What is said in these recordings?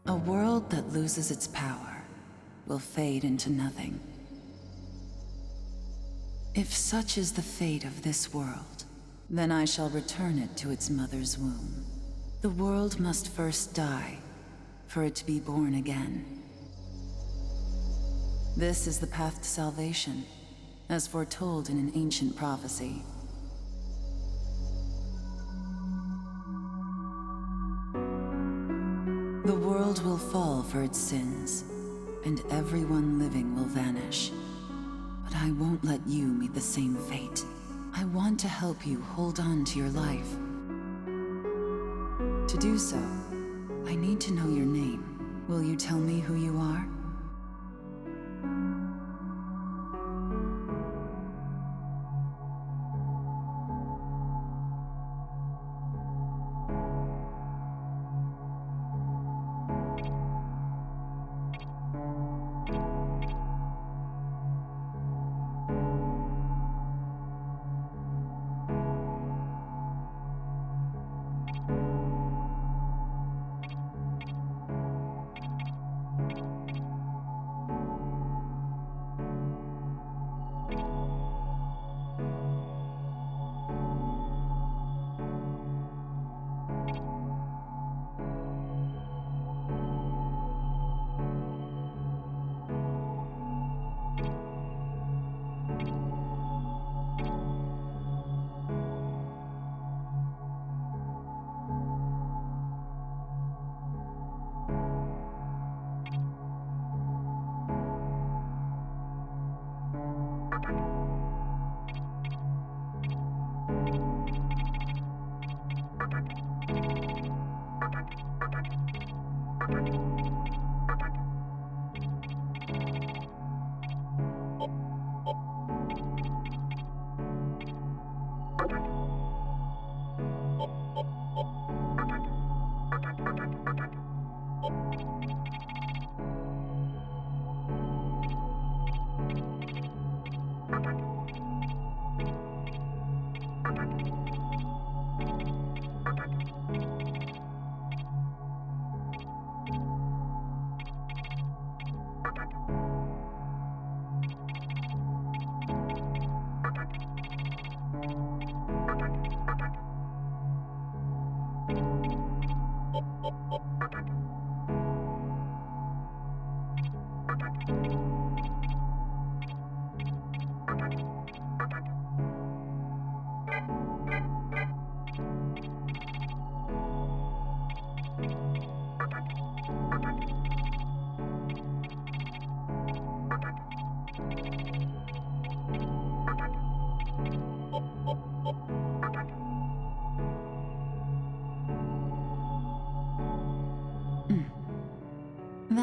A world that loses its power will fade into nothing. If such is the fate of this world, then I shall return it to its mother's womb. The world must first die, for it to be born again. This is the path to salvation, as foretold in an ancient prophecy. The world will fall for its sins, and everyone living will vanish. But I won't let you meet the same fate. I want to help you hold on to your life. To do so, I need to know your name. Will you tell me who you are?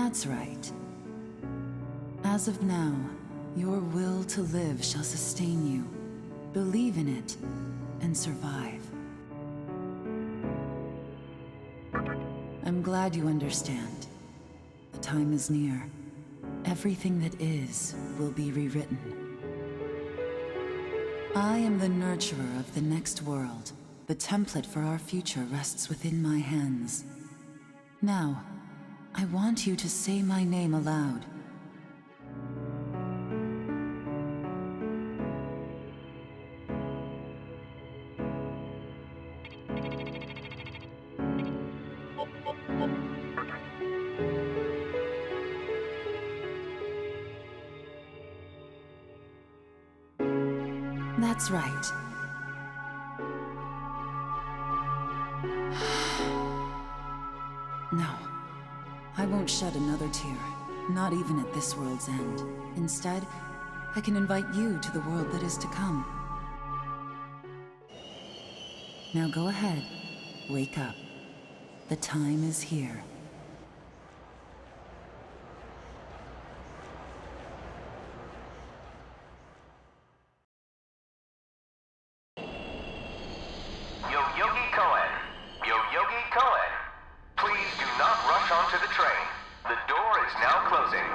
That's right. As of now, your will to live shall sustain you. Believe in it, and survive. I'm glad you understand. The time is near. Everything that is will be rewritten. I am the nurturer of the next world. The template for our future rests within my hands. Now, I want you to say my name aloud. That's right. No, I won't shed another tear, not even at this world's end. Instead, I can invite you to the world that is to come. Now go ahead, wake up. The time is here. Yo-Yogi Koen, please do not rush onto the train. The door is now closing.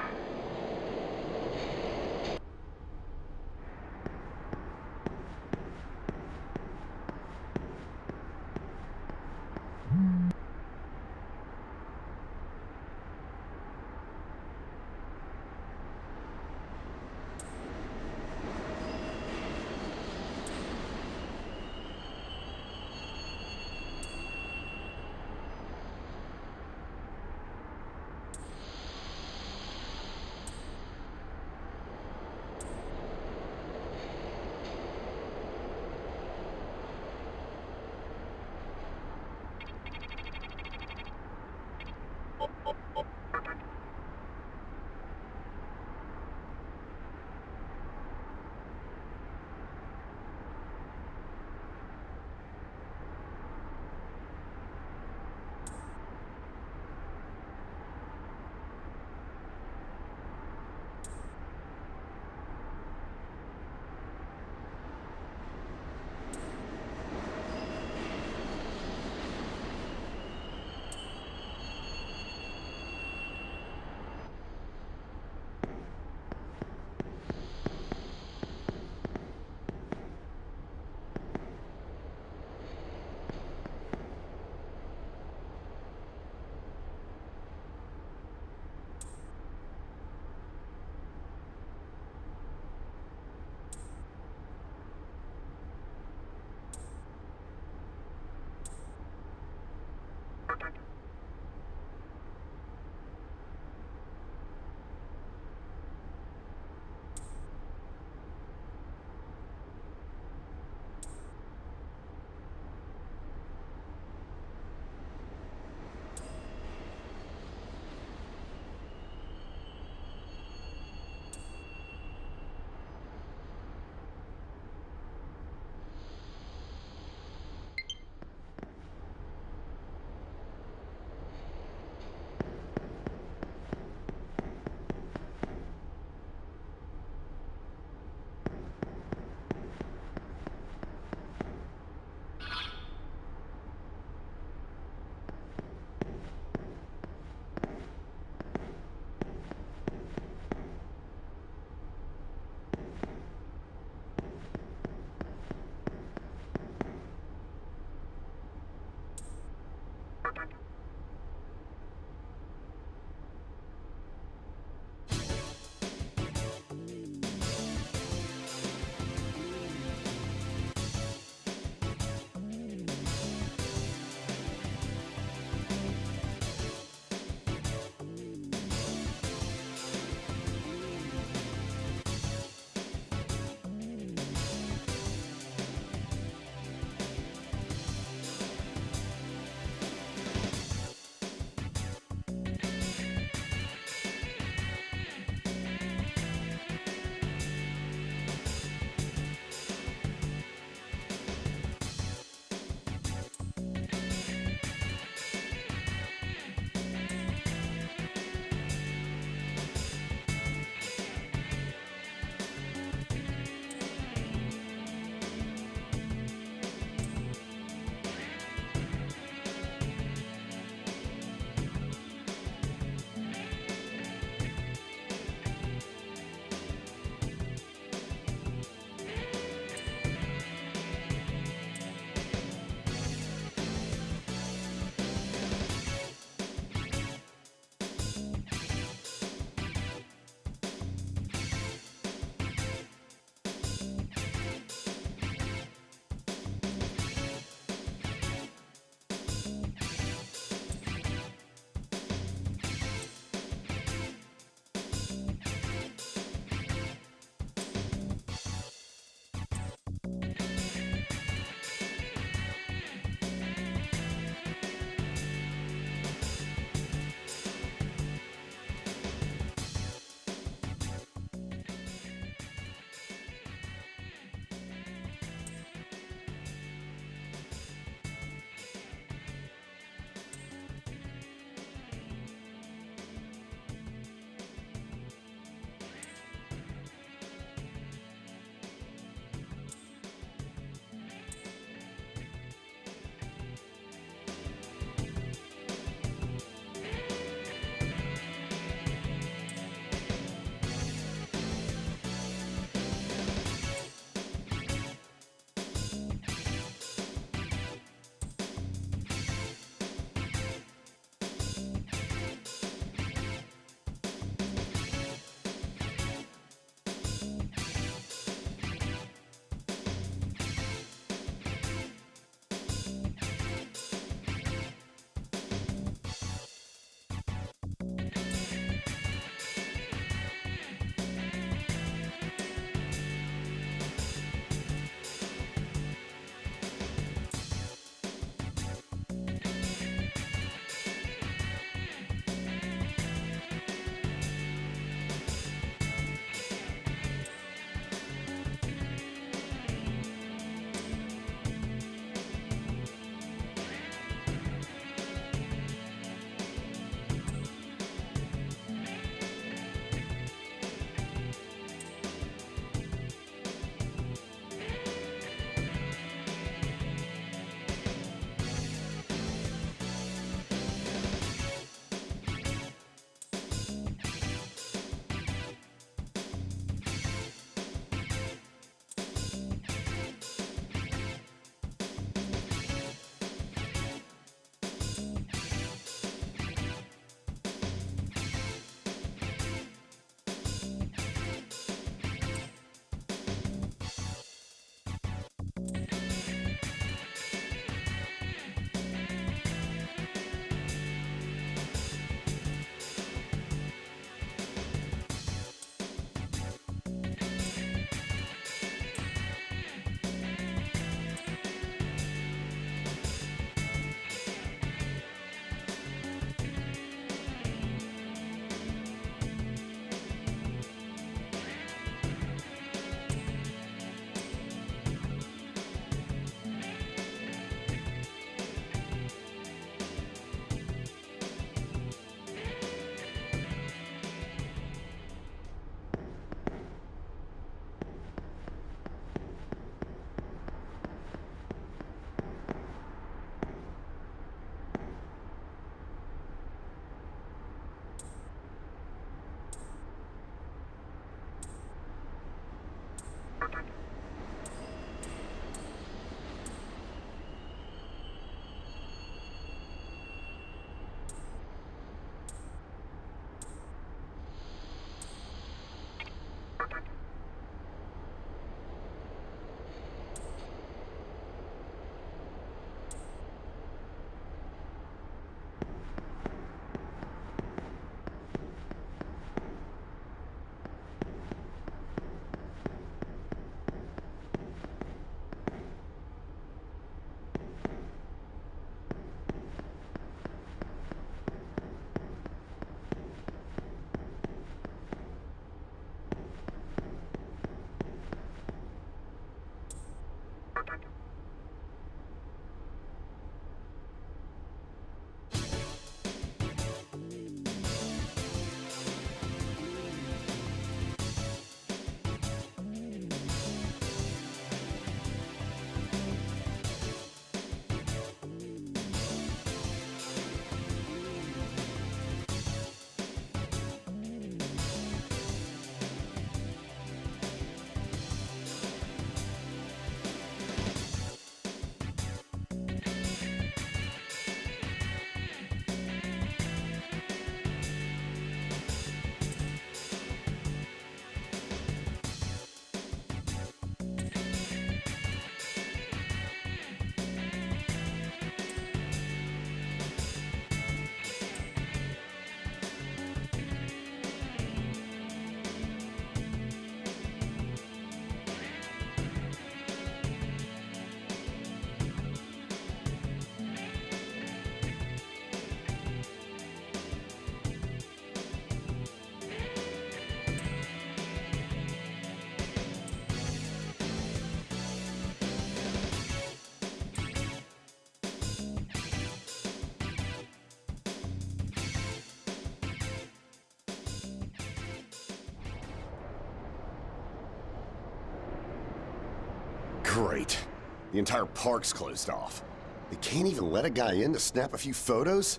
Great. The entire park's closed off. They can't even let a guy in to snap a few photos?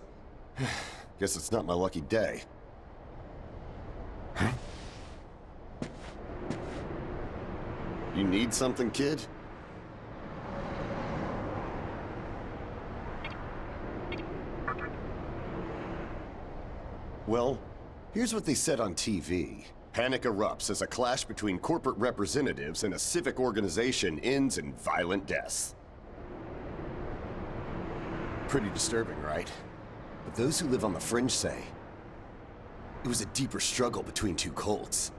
Guess it's not my lucky day. Huh? You need something, kid? Well, here's what they said on TV. Panic erupts as a clash between corporate representatives and a civic organization ends in violent deaths. Pretty disturbing, right? But those who live on the fringe say it was a deeper struggle between two cults.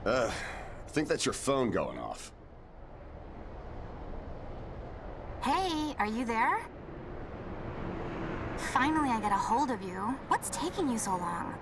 I think that's your phone going off. Hey, are you there? Finally, I get a hold of you. What's taking you so long?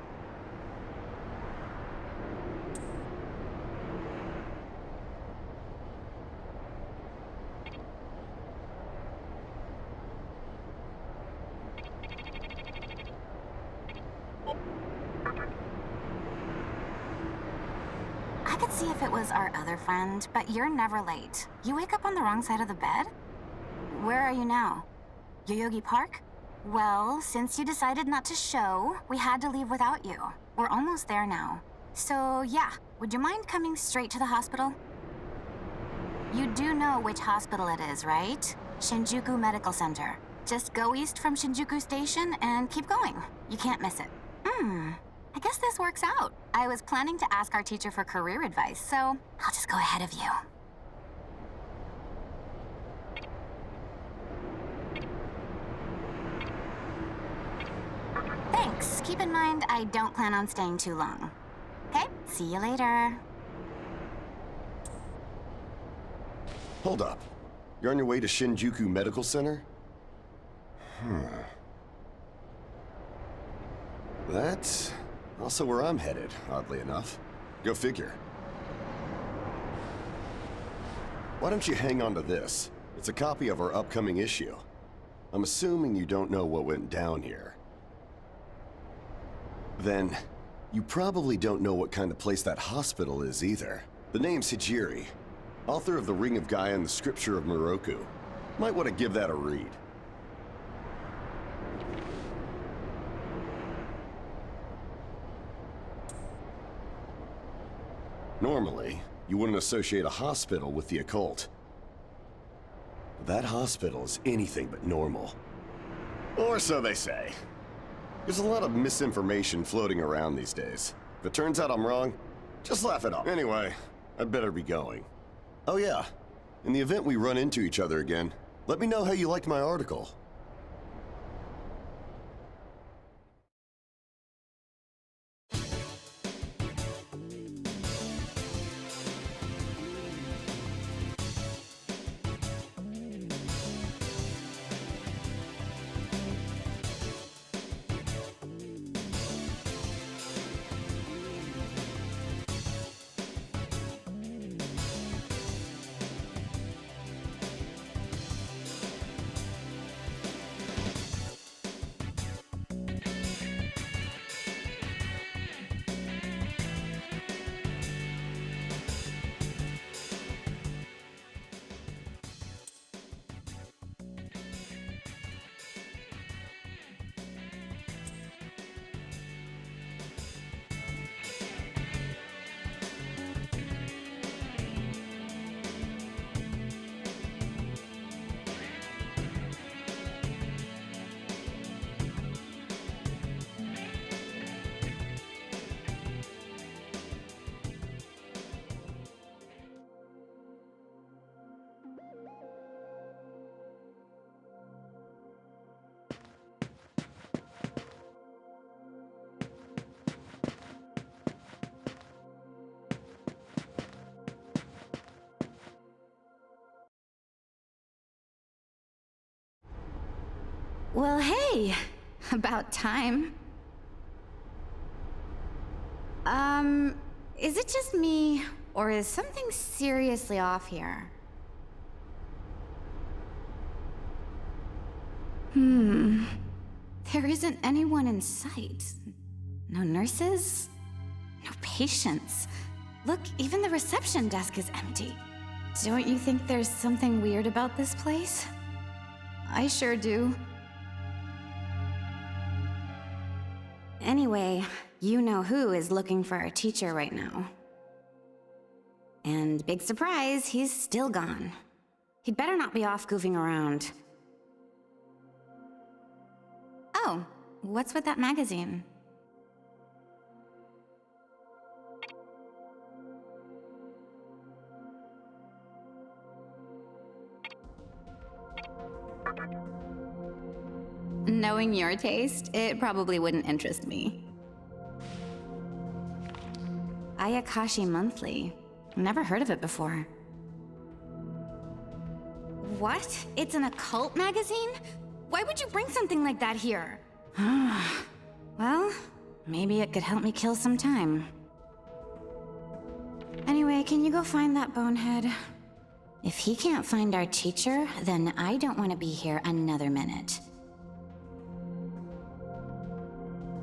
I could see if it was our other friend, but you're never late. You wake up on the wrong side of the bed? Where are you now? Yoyogi Park? Well, since you decided not to show, we had to leave without you. We're almost there now. So, yeah, would you mind coming straight to the hospital? You do know which hospital it is, right? Shinjuku Medical Center. Just go east from Shinjuku Station and keep going. You can't miss it. I guess this works out. I was planning to ask our teacher for career advice, so I'll just go ahead of you. Thanks. Keep in mind, I don't plan on staying too long. Okay, see you later. Hold up. You're on your way to Shinjuku Medical Center? That's also where I'm headed, oddly enough. Go figure. Why don't you hang on to this? It's a copy of our upcoming issue. I'm assuming you don't know what went down here. Then, you probably don't know what kind of place that hospital is either. The name's Hijiri, author of The Ring of Gaia and the Scripture of Moroku. Might want to give that a read. Normally, you wouldn't associate a hospital with the occult. That hospital is anything but normal. Or so they say. There's a lot of misinformation floating around these days. If it turns out I'm wrong, just laugh it off. Anyway, I'd better be going. Oh yeah, in the event we run into each other again, let me know how you liked my article. Well, hey, about time. Is it just me, or is something seriously off here? There isn't anyone in sight. No nurses, no patients. Look, even the reception desk is empty. Don't you think there's something weird about this place? I sure do. Anyway, you know who is looking for our teacher right now. And big surprise, he's still gone. He'd better not be off goofing around. Oh, what's with that magazine? Knowing your taste, it probably wouldn't interest me. Ayakashi Monthly. Never heard of it before. What? It's an occult magazine? Why would you bring something like that here? Well, maybe it could help me kill some time. Anyway, can you go find that bonehead? If he can't find our teacher, then I don't want to be here another minute.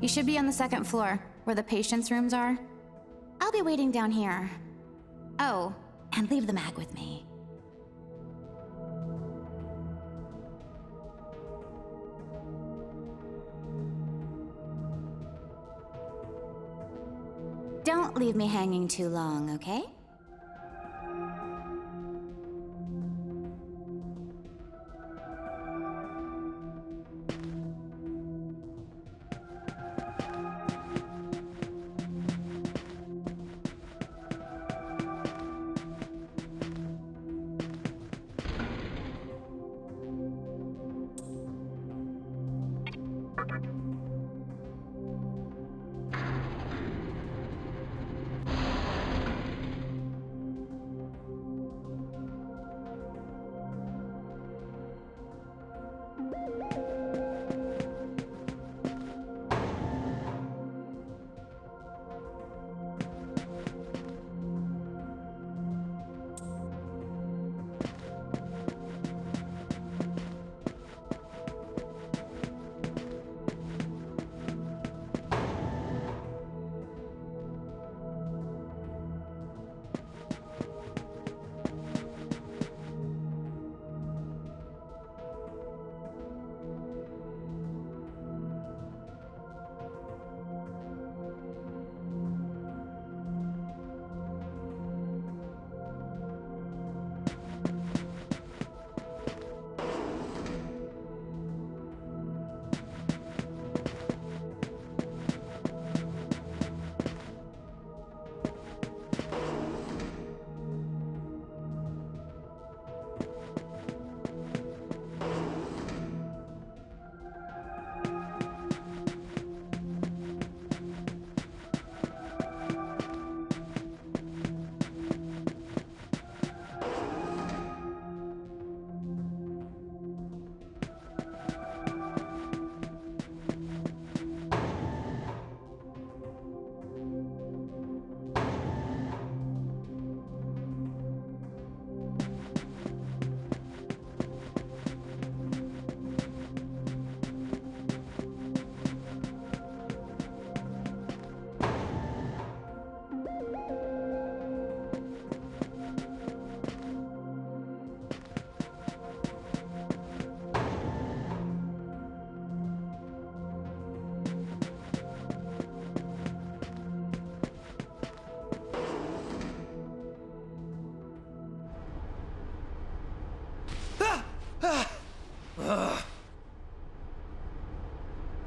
You should be on the second floor, where the patients' rooms are. I'll be waiting down here. Oh, and leave the mag with me. Don't leave me hanging too long, okay?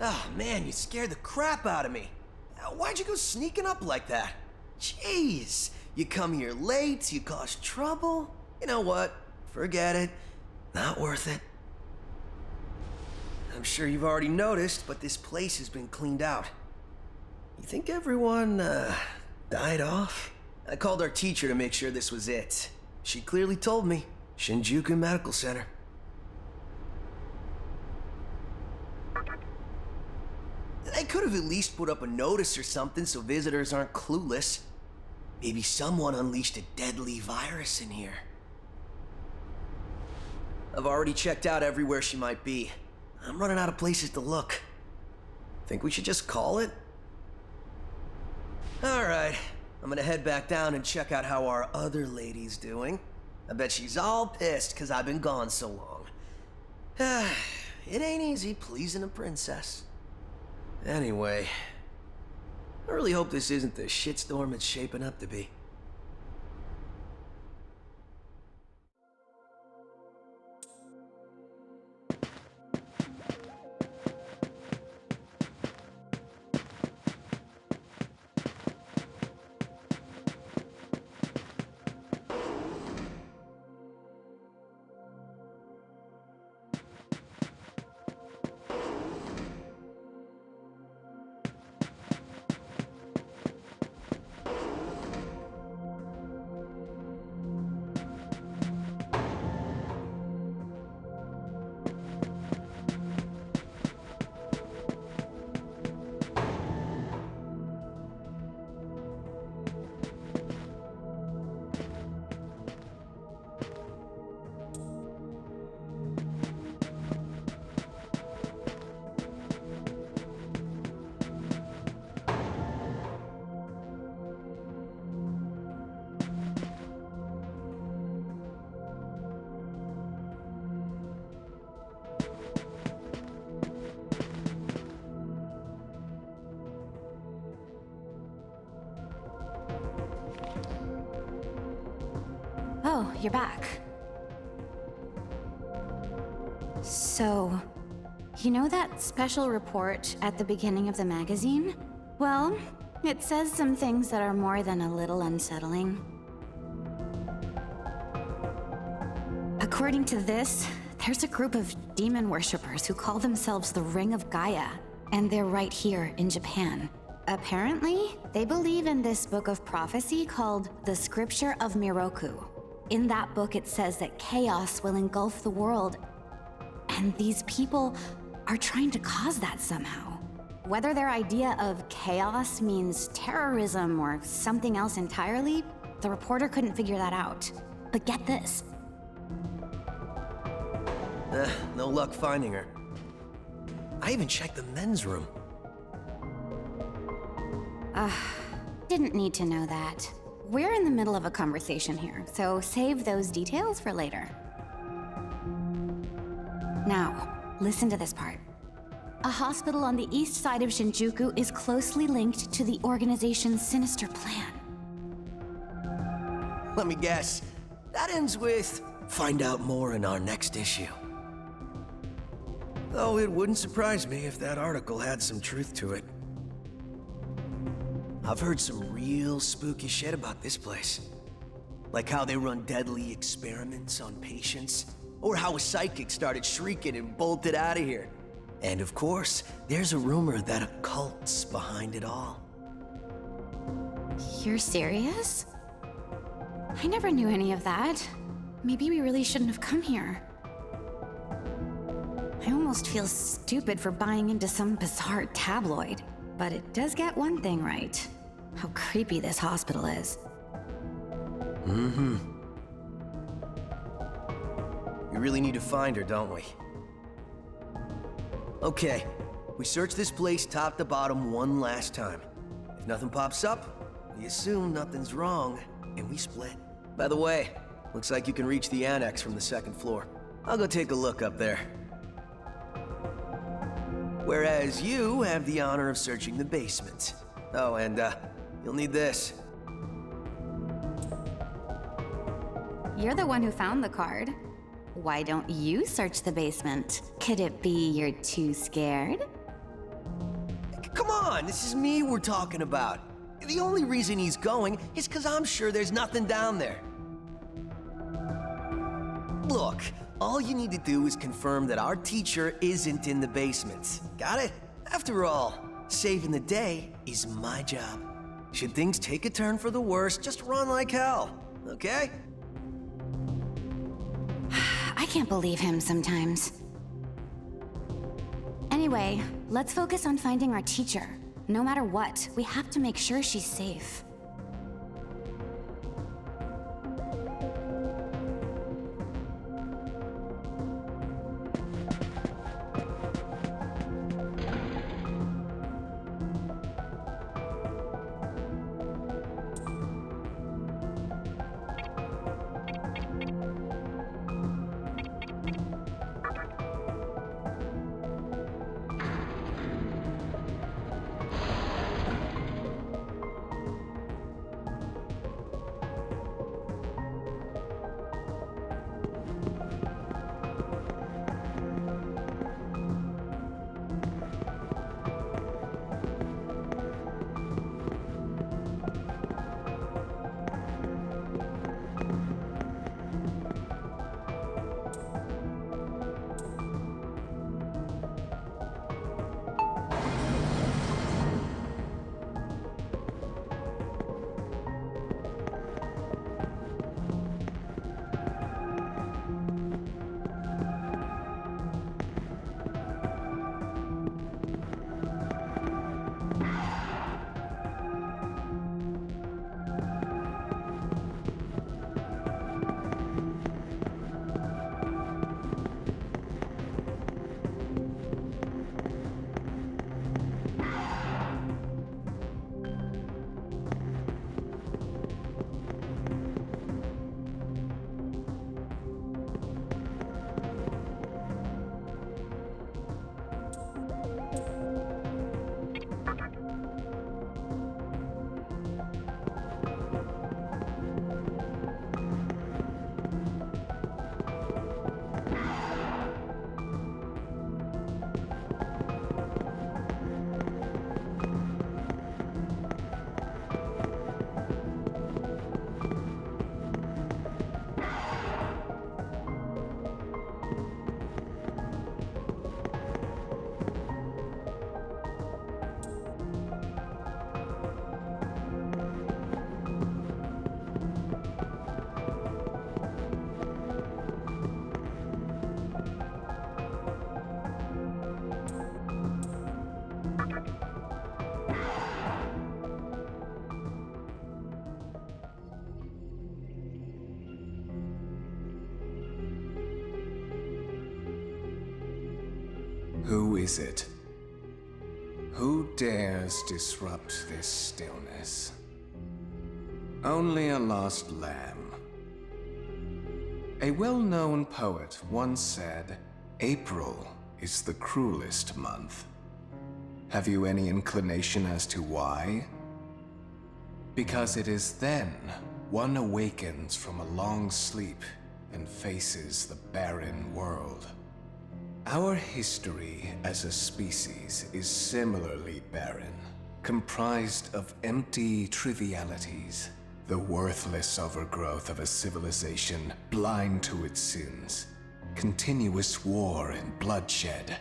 Oh man, you scared the crap out of me. Why'd you go sneaking up like that? Jeez, you come here late, you cause trouble. You know what? Forget it. Not worth it. I'm sure you've already noticed, but this place has been cleaned out. You think everyone, died off? I called our teacher to make sure this was it. She clearly told me. Shinjuku Medical Center. They could have at least put up a notice or something so visitors aren't clueless. Maybe someone unleashed a deadly virus in here. I've already checked out everywhere she might be. I'm running out of places to look. Think we should just call it? Alright, I'm gonna head back down and check out how our other lady's doing. I bet she's all pissed because I've been gone so long. It ain't easy pleasing a princess. Anyway, I really hope this isn't the shitstorm it's shaping up to be. Oh, you're back. So, you know that special report at the beginning of the magazine? Well, it says some things that are more than a little unsettling. According to this, there's a group of demon worshippers who call themselves the Ring of Gaia, and they're right here in Japan. Apparently, they believe in this book of prophecy called the Scripture of Miroku. In that book, it says that chaos will engulf the world, and these people are trying to cause that somehow. Whether their idea of chaos means terrorism or something else entirely, the reporter couldn't figure that out. But get this. No luck finding her. I even checked the men's room. Didn't need to know that. We're in the middle of a conversation here, so save those details for later. Now, listen to this part. A hospital on the east side of Shinjuku is closely linked to the organization's sinister plan. Let me guess. That ends with, find out more in our next issue. Though it wouldn't surprise me if that article had some truth to it. I've heard some real spooky shit about this place. Like how they run deadly experiments on patients, or how a psychic started shrieking and bolted out of here. And of course, there's a rumor that a cult's behind it all. You're serious? I never knew any of that. Maybe we really shouldn't have come here. I almost feel stupid for buying into some bizarre tabloid. But it does get one thing right. How creepy this hospital is. Mm-hmm. We really need to find her, don't we? Okay, we search this place top to bottom one last time. If nothing pops up, we assume nothing's wrong, and we split. By the way, looks like you can reach the annex from the second floor. I'll go take a look up there. Whereas you have the honor of searching the basement. Oh, and you'll need this. You're the one who found the card. Why don't you search the basement? Could it be you're too scared? Come on, this is me we're talking about. The only reason he's going is because I'm sure there's nothing down there. Look, all you need to do is confirm that our teacher isn't in the basement. Got it? After all, saving the day is my job. Should things take a turn for the worse, just run like hell, okay? I can't believe him sometimes. Anyway, let's focus on finding our teacher. No matter what, we have to make sure she's safe. Who is it? Who dares disrupt this stillness? Only a lost lamb. A well-known poet once said, April is the cruelest month. Have you any inclination as to why? Because it is then one awakens from a long sleep and faces the barren world. Our history as a species is similarly barren, comprised of empty trivialities, the worthless overgrowth of a civilization blind to its sins, continuous war and bloodshed,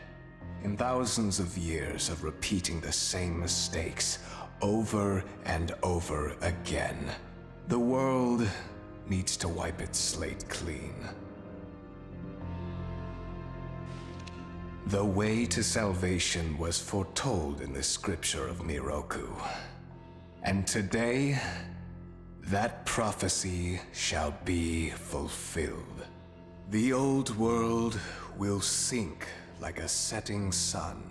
and thousands of years of repeating the same mistakes over and over again. The world needs to wipe its slate clean. The way to salvation was foretold in the scripture of Miroku. And today, that prophecy shall be fulfilled. The old world will sink like a setting sun,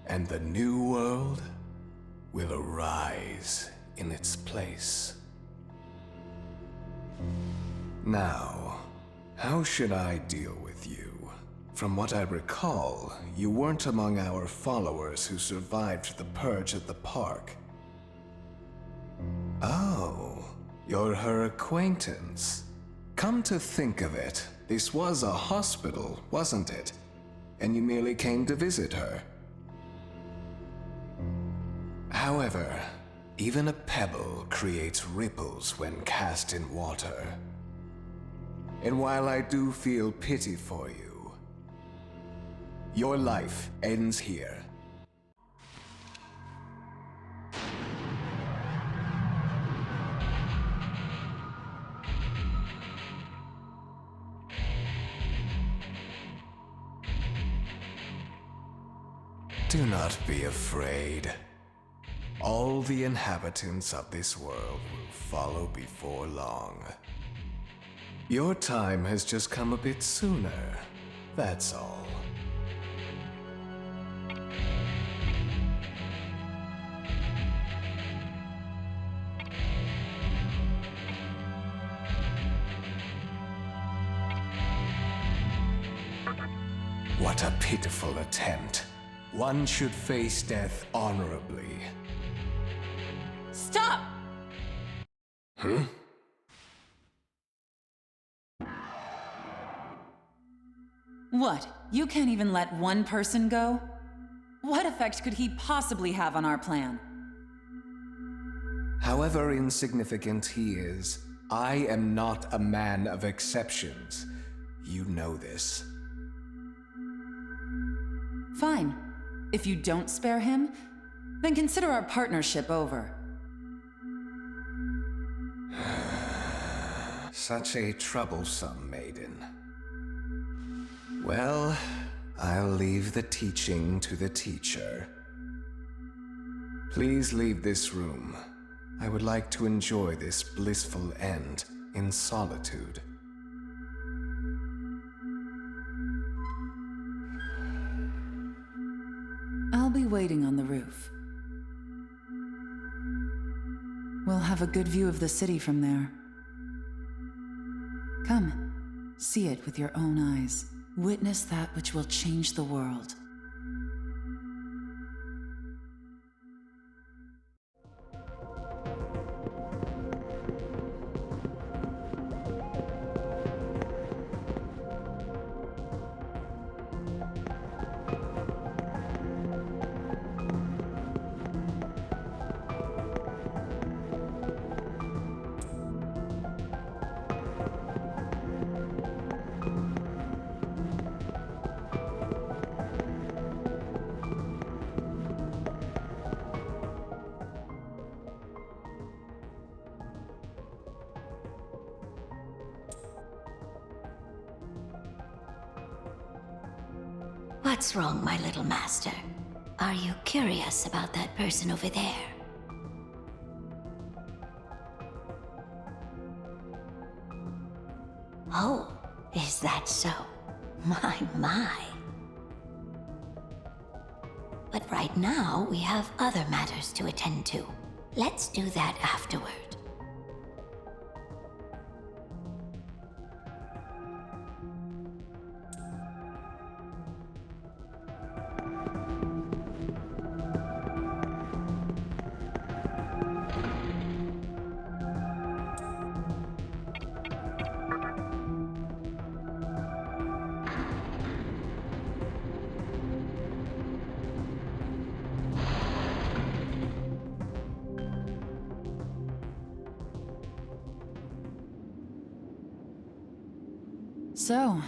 and the new world will arise in its place. Now, how should I deal with you? From what I recall, you weren't among our followers who survived the purge at the park. Oh, you're her acquaintance. Come to think of it, this was a hospital, wasn't it? And you merely came to visit her. However, even a pebble creates ripples when cast in water. And while I do feel pity for you, your life ends here. Do not be afraid. All the inhabitants of this world will follow before long. Your time has just come a bit sooner, that's all. What a pitiful attempt. One should face death honorably. Stop! Huh? What? You can't even let one person go? What effect could he possibly have on our plan? However insignificant he is, I am not a man of exceptions. You know this. Fine. If you don't spare him, then consider our partnership over. Such a troublesome maiden. Well, I'll leave the teaching to the teacher. Please leave this room. I would like to enjoy this blissful end in solitude. I'll be waiting on the roof. We'll have a good view of the city from there. Come, see it with your own eyes. Witness that which will change the world. What's wrong, my little master? Are you curious about that person over there? Oh, is that so? My. Right now, we have other matters to attend to. Let's do that afterward. So,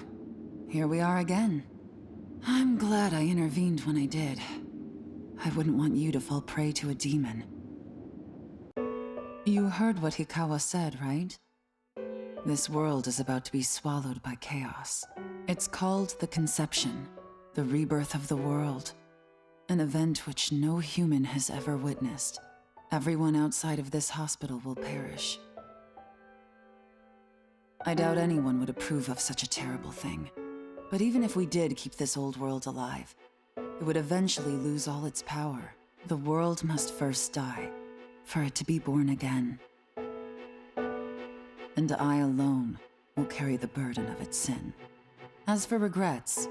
here we are again. I'm glad I intervened when I did. I wouldn't want you to fall prey to a demon. You heard what Hikawa said, right? This world is about to be swallowed by chaos. It's called the Conception, the rebirth of the world. An event which no human has ever witnessed. Everyone outside of this hospital will perish. I doubt anyone would approve of such a terrible thing. But even if we did keep this old world alive, it would eventually lose all its power. The world must first die, for it to be born again. And I alone will carry the burden of its sin. As for regrets,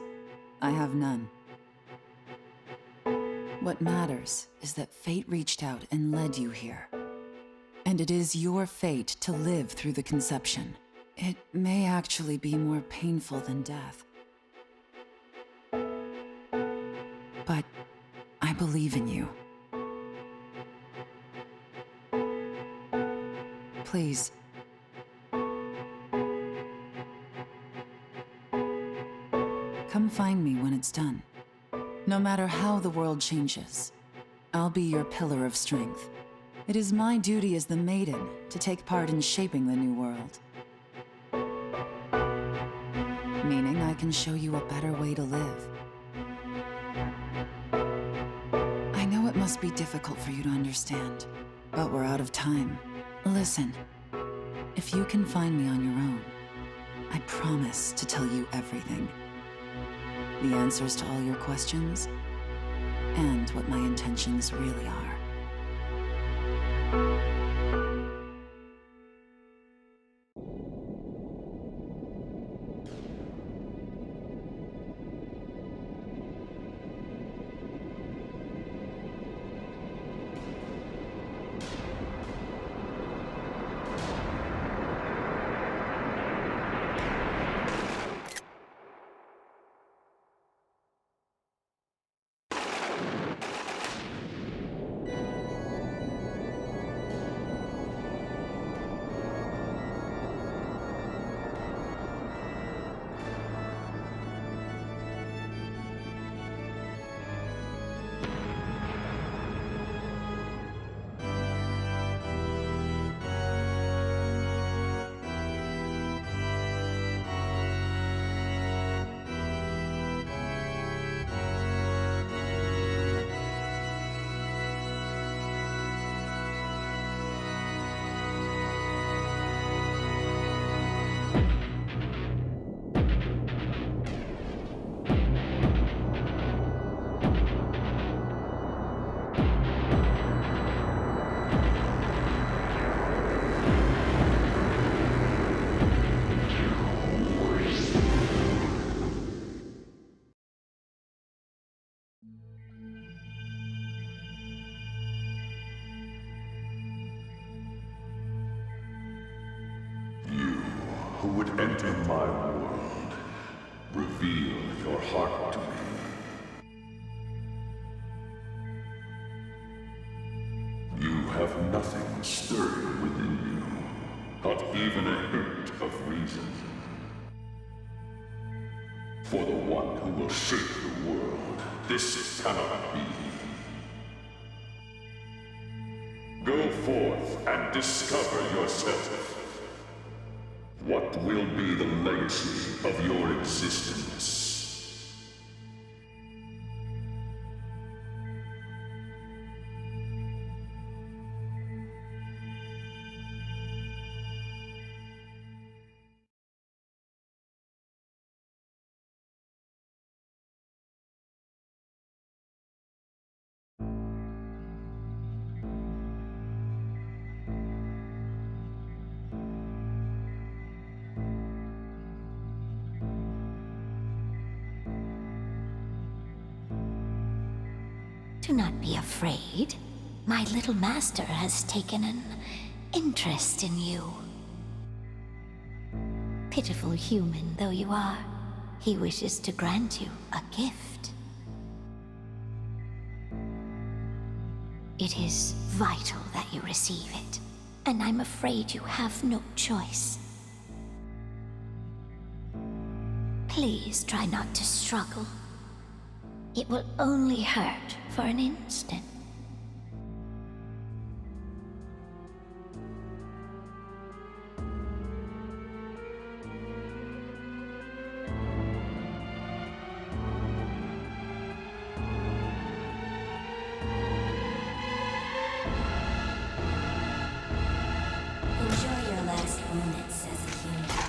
I have none. What matters is that fate reached out and led you here. And it is your fate to live through the conception. It may actually be more painful than death. But I believe in you. Please. Come find me when it's done. No matter how the world changes, I'll be your pillar of strength. It is my duty as the Maiden to take part in shaping the new world. Meaning I can show you a better way to live. I know it must be difficult for you to understand, but we're out of time. Listen, if you can find me on your own, I promise to tell you everything. The answers to all your questions, and what my intentions really are. Who would enter my world, reveal your heart to me. You have nothing stirring within you, not even a hint of reason. For the one who will shape the world, this cannot be. Go forth and discover yourself. What will be the legacy of your existence? Do not be afraid. My little master has taken an interest in you. Pitiful human though you are, he wishes to grant you a gift. It is vital that you receive it, and I'm afraid you have no choice. Please try not to struggle. It will only hurt for an instant. Enjoy your last moments as a human.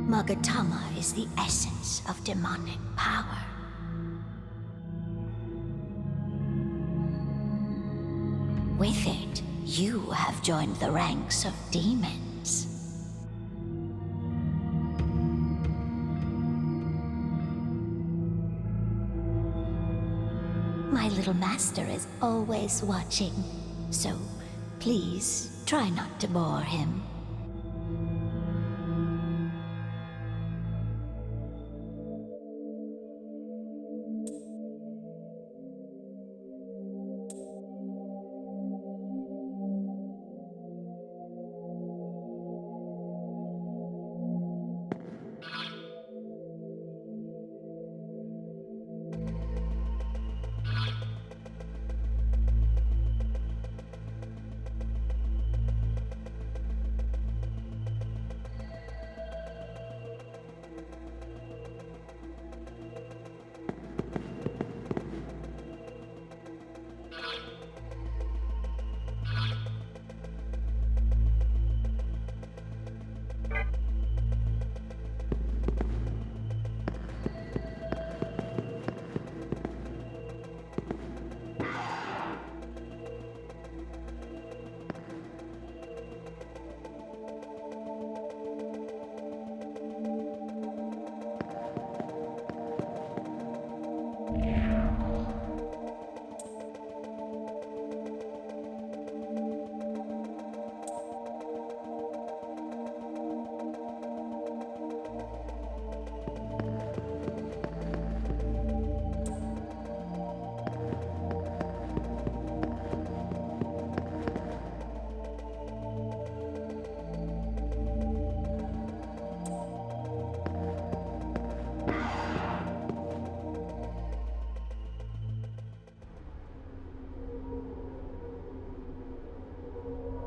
Magatama is the essence of demonic power. With it, you have joined the ranks of demons. My little master is always watching, so please try not to bore him.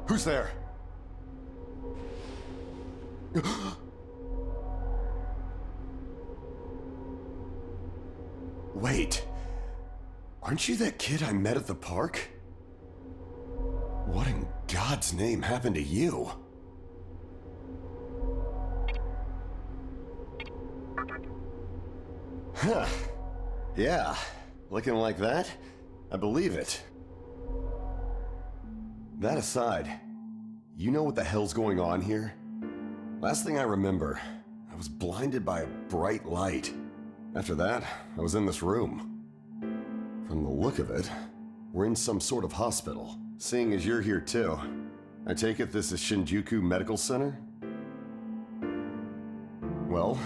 Who's there? Wait. Aren't you that kid I met at the park? What in God's name happened to you? Huh. Yeah. Looking like that? I believe it. That aside, you know what the hell's going on here? Last thing I remember, I was blinded by a bright light. After that, I was in this room. From the look of it, we're in some sort of hospital. Seeing as you're here too, I take it this is Shinjuku Medical Center? Well,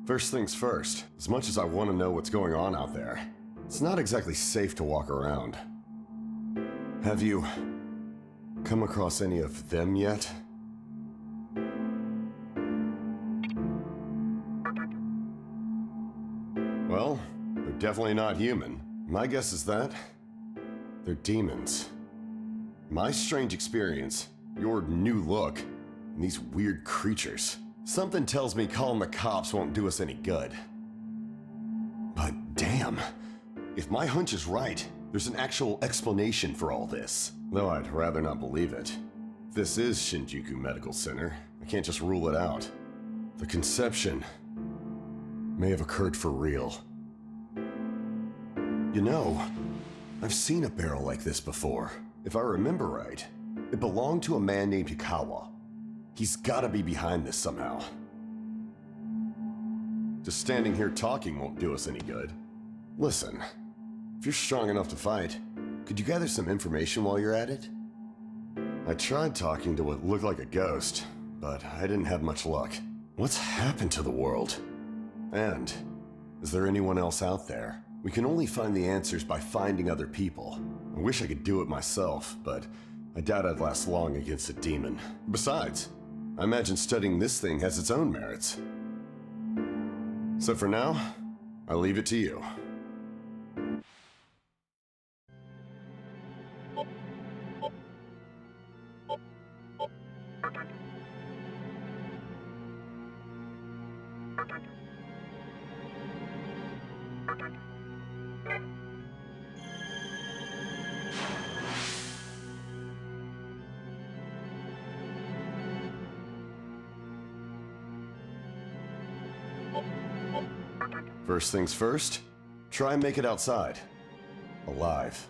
first things first, as much as I want to know what's going on out there, it's not exactly safe to walk around. Have you come across any of them yet? Well, they're definitely not human. My guess is that they're demons. My strange experience, your new look, and these weird creatures. Something tells me calling the cops won't do us any good. But damn, if my hunch is right, there's an actual explanation for all this. Though I'd rather not believe it. If this is Shinjuku Medical Center, I can't just rule it out. The conception may have occurred for real. You know, I've seen a barrel like this before. If I remember right, it belonged to a man named Yukawa. He's gotta be behind this somehow. Just standing here talking won't do us any good. Listen, if you're strong enough to fight, could you gather some information while you're at it? I tried talking to what looked like a ghost, but I didn't have much luck. What's happened to the world? And is there anyone else out there? We can only find the answers by finding other people. I wish I could do it myself, but I doubt I'd last long against a demon. Besides, I imagine studying this thing has its own merits. So for now, I'll leave it to you. First things first, try and make it outside. Alive.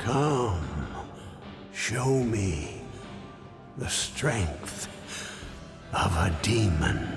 Come, show me the strength of a demon.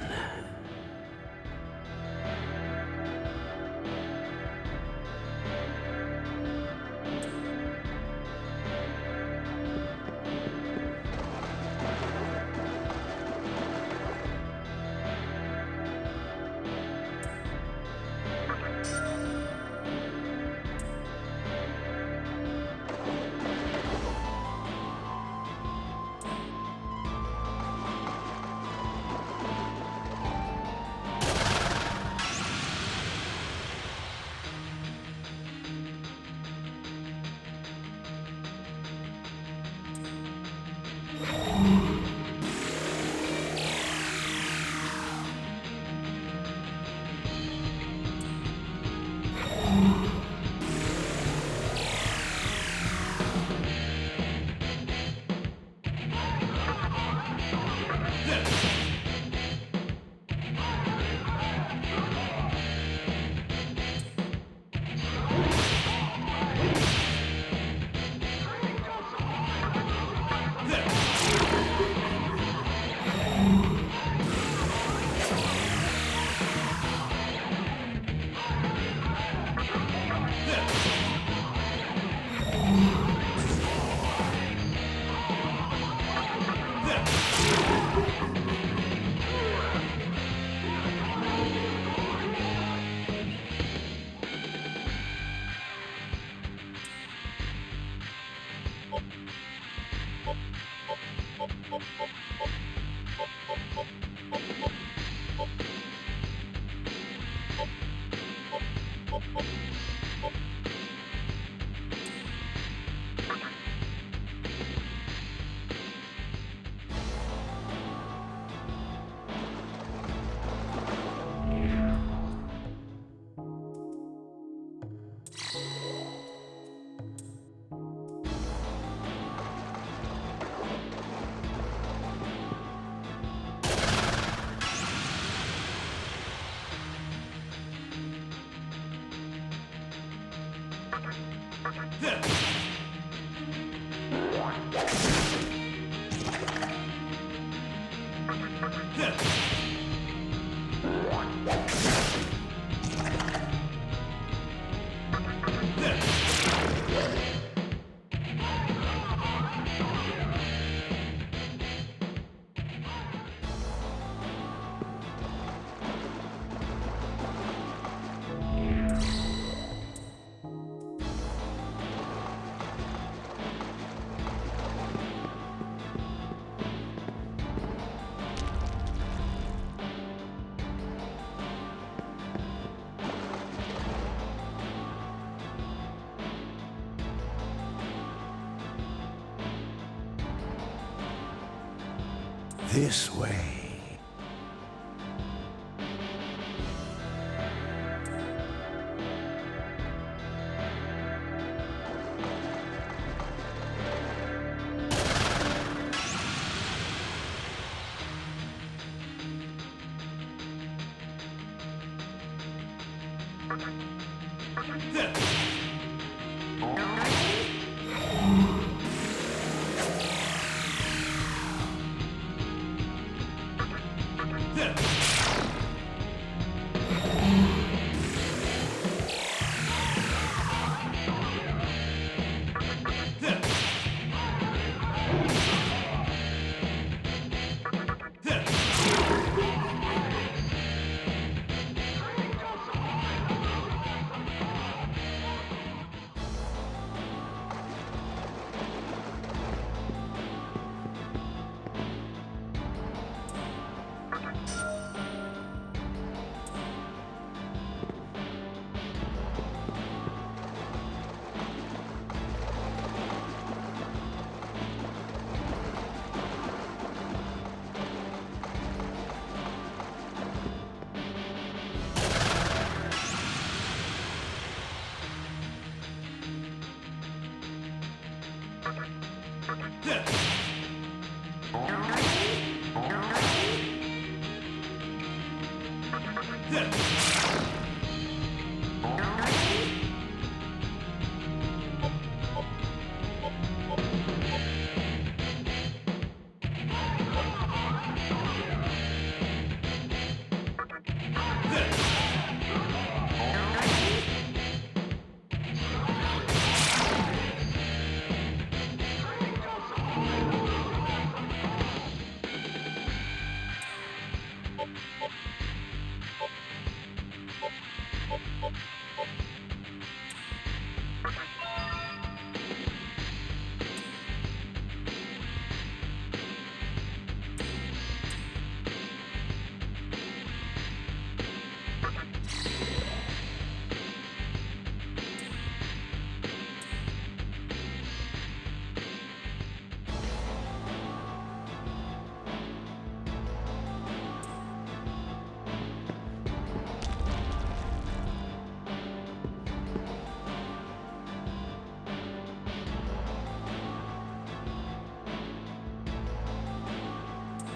This way.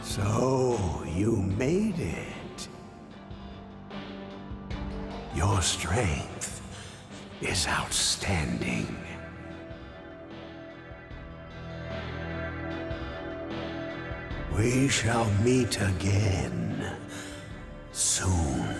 So, you made it. Your strength is outstanding. We shall meet again soon.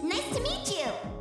Nice to meet you!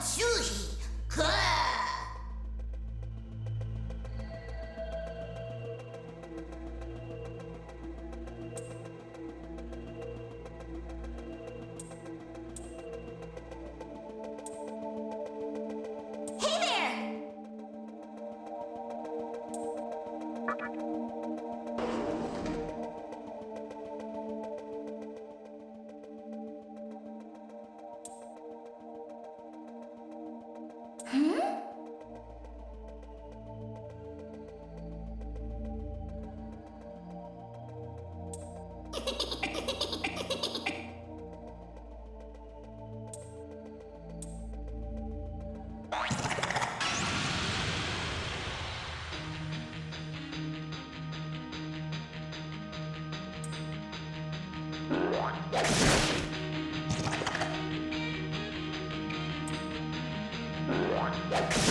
注意！呵！Hey there!